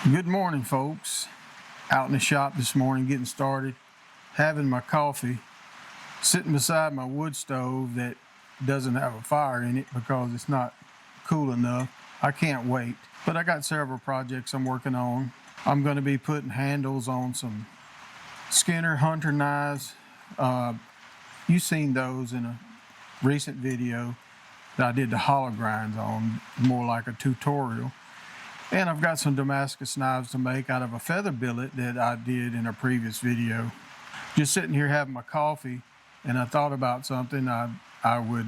Good morning, folks. Out in the shop this morning getting started, having my coffee, sitting beside my wood stove that doesn't have a fire in it because it's not cool enough. I can't wait, but I got several projects I'm working on. I'm going to be putting handles on some Skinner Hunter knives. You've seen those in a recent video that I did the hollow grinds on, more like a tutorial. And I've got some Damascus knives to make out of a feather billet that I did in a previous video. Just sitting here having my coffee, and I thought about something I would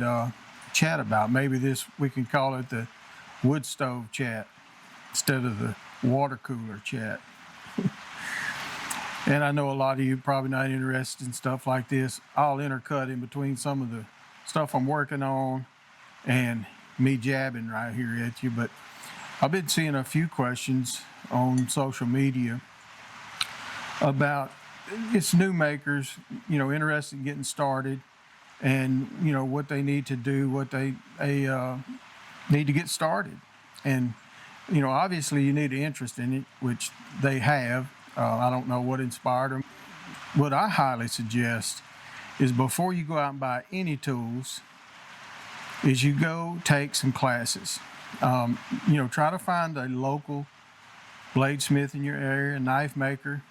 chat about. Maybe we can call it the Woodstove Chat instead of the water cooler chat. And I know a lot of you probably not interested in stuff like this. I'll intercut in between some of the stuff I'm working on and me jabbing right here at you. But I've been seeing a few questions on social media about it's new makers, interested in getting started, and what they need to do, what they need to get started. And obviously you need an interest in it, which they have. I don't know what inspired them. What I highly suggest is before you go out and buy any tools, is you go take some classes. Try to find a local bladesmith in your area, a knife maker,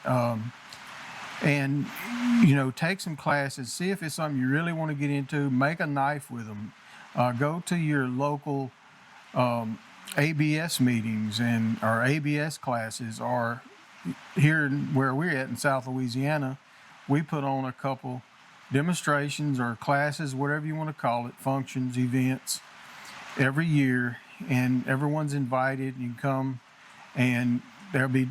and take some classes. See if it's something you really want to get into. Make a knife with them. Go to your local ABS meetings or ABS classes, or here where we're at in South Louisiana, we put on a couple demonstrations or classes, whatever you want to call it, functions, events, every year, and everyone's invited. You can come and there'll be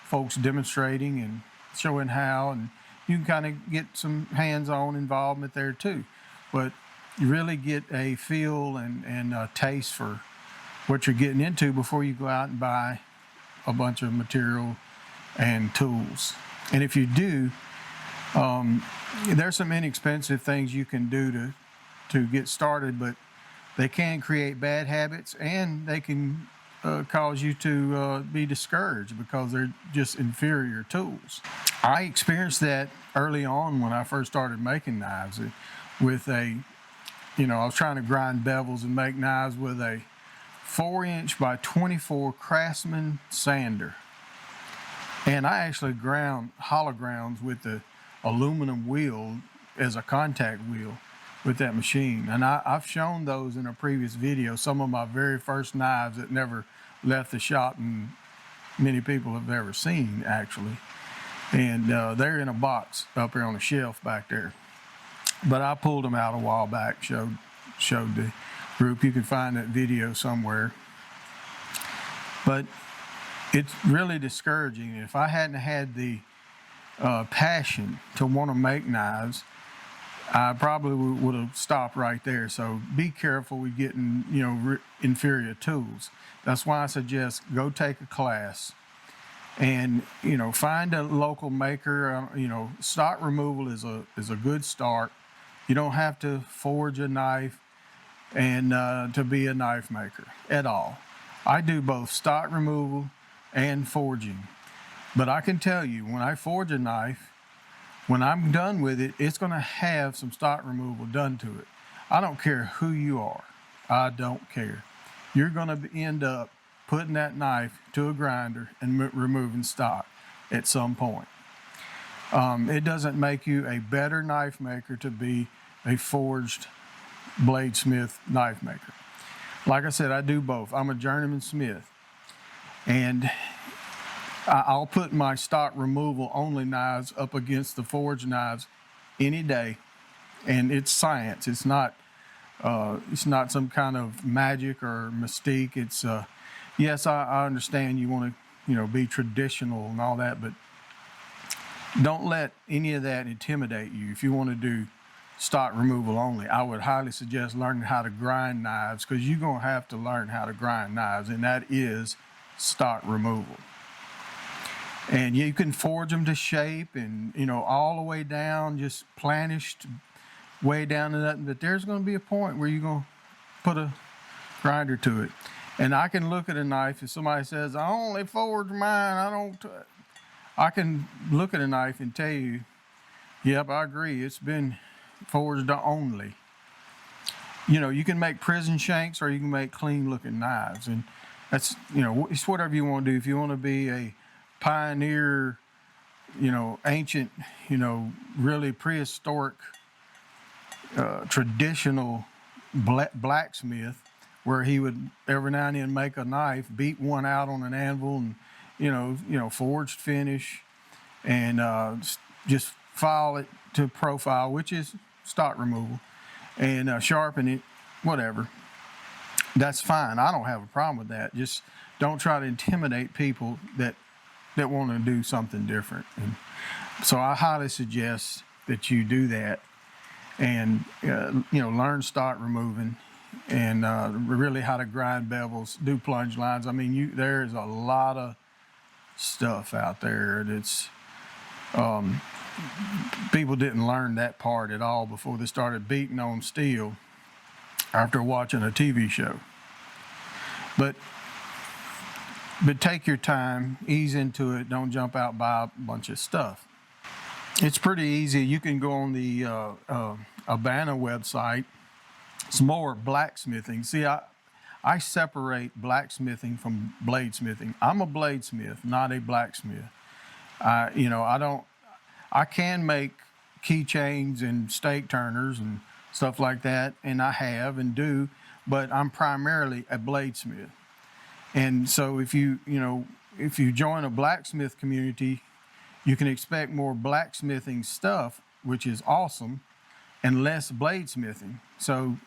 folks demonstrating and showing how, and you can kind of get some hands-on involvement there too. But you really get a feel and a taste for what you're getting into before you go out and buy a bunch of material and tools. And if you do, there's some inexpensive things you can do to get started, but they can create bad habits, and they can cause you to be discouraged because they're just inferior tools. I experienced that early on when I first started making knives with I was trying to grind bevels and make knives with a 4-inch by 24 Craftsman sander. And I actually ground hollow grounds with the aluminum wheel as a contact wheel with that machine. And I've shown those in a previous video, some of my very first knives that never left the shop and many people have ever seen, actually. And they're in a box up here on the shelf back there. But I pulled them out a while back, showed the group. You can find that video somewhere. But it's really discouraging. If I hadn't had the passion to want to make knives, I probably would have stopped right there. So be careful with getting, inferior tools. That's why I suggest go take a class and, find a local maker. Stock removal is a good start. You don't have to forge a knife and to be a knife maker at all. I do both stock removal and forging. But I can tell you, when I forge a knife, when I'm done with it, it's going to have some stock removal done to it. I don't care who you are. I don't care. You're going to end up putting that knife to a grinder and removing stock at some point. It doesn't make you a better knife maker to be a forged bladesmith knife maker. Like I said, I do both. I'm a journeyman smith. And I'll put my stock removal only knives up against the forged knives any day, and it's science. It's not some kind of magic or mystique. It's yes, I understand you want to be traditional and all that, but don't let any of that intimidate you. If you want to do stock removal only, I would highly suggest learning how to grind knives, because you're gonna have to learn how to grind knives, and that is stock removal. And you can forge them to shape and, all the way down, just planished way down to nothing. But there's going to be a point where you're going to put a grinder to it. And I can look at a knife, if somebody says, I only forge mine, I can look at a knife and tell you, yep, I agree, it's been forged only. You know, you can make prison shanks or you can make clean looking knives. And that's, you know, it's whatever you want to do. If you want to be a pioneer, you know, ancient, you know, really prehistoric, traditional blacksmith, where he would every now and then make a knife, beat one out on an anvil, and forged finish, and just file it to profile, which is stock removal, and sharpen it, whatever. That's fine. I don't have a problem with that. Just don't try to intimidate people that want to do something different. And so I highly suggest that you do that, and learn stock removing, and really how to grind bevels, do plunge lines. I mean, there's a lot of stuff out there that's people didn't learn that part at all before they started beating on steel after watching a TV show. But take your time, ease into it, don't jump out, buy a bunch of stuff. It's pretty easy. You can go on the Abana website. It's more blacksmithing. See, I separate blacksmithing from bladesmithing. I'm a bladesmith, not a blacksmith. I can make keychains and stake turners and stuff like that, and I have and do, but I'm primarily a bladesmith. And so if you join a blacksmith community, you can expect more blacksmithing stuff, which is awesome, and less bladesmithing. So,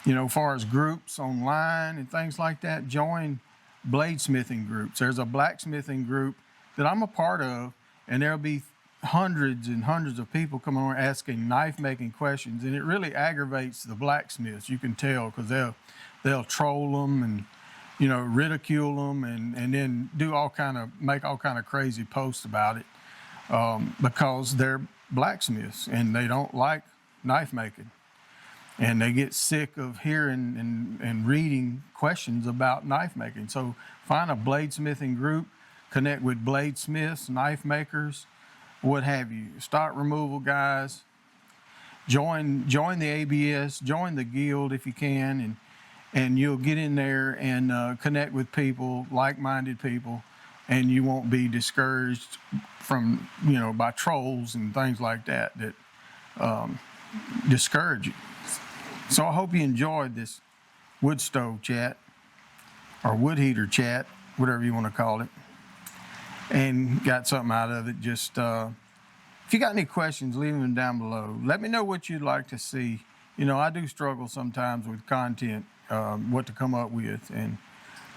as far as groups online and things like that, join bladesmithing groups. There's a blacksmithing group that I'm a part of, and there'll be hundreds and hundreds of people coming on asking knife-making questions, and it really aggravates the blacksmiths. You can tell, because they'll troll them and ridicule them, and then make all kind of crazy posts about it, because they're blacksmiths and they don't like knife making, and they get sick of hearing and reading questions about knife making. So find a bladesmithing group, connect with bladesmiths, knife makers, what have you, stock removal guys. Join the ABS, join the guild if you can, and you'll get in there and connect with people, like-minded people, and you won't be discouraged from, by trolls and things like that discourage you. So I hope you enjoyed this Woodstove Chat, or wood heater chat, whatever you want to call it, and got something out of it. Just if you got any questions, leave them down below. Let me know what you'd like to see. I do struggle sometimes with content, what to come up with, and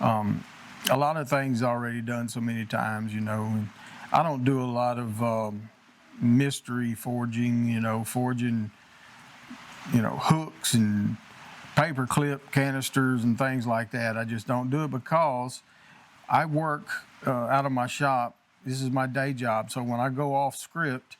a lot of things already done so many times, and I don't do a lot of mystery forging, forging, hooks and paper clip canisters and things like that. I just don't do it because I work out of my shop. This is my day job. So when I go off script,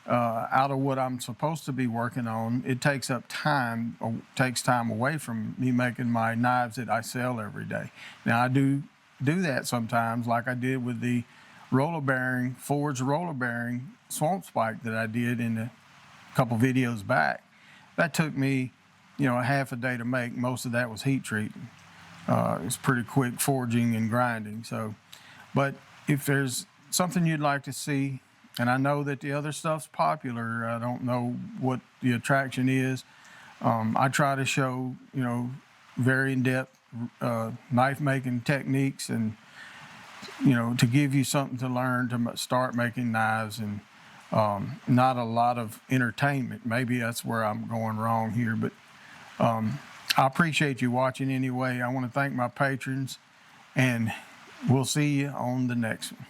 out of what I'm supposed to be working on, it takes up time, or takes time away from me making my knives that I sell every day. Now I do that sometimes, like I did with the forged roller bearing swamp spike that I did in a couple videos back. That took me, a half a day to make. Most of that was heat treating. It's pretty quick forging and grinding. So, but if there's something you'd like to see, and I know that the other stuff's popular, I don't know what the attraction is. I try to show, very in-depth knife making techniques, and to give you something to learn to start making knives, and not a lot of entertainment. Maybe that's where I'm going wrong here, but I appreciate you watching anyway. I want to thank my patrons, and we'll see you on the next one.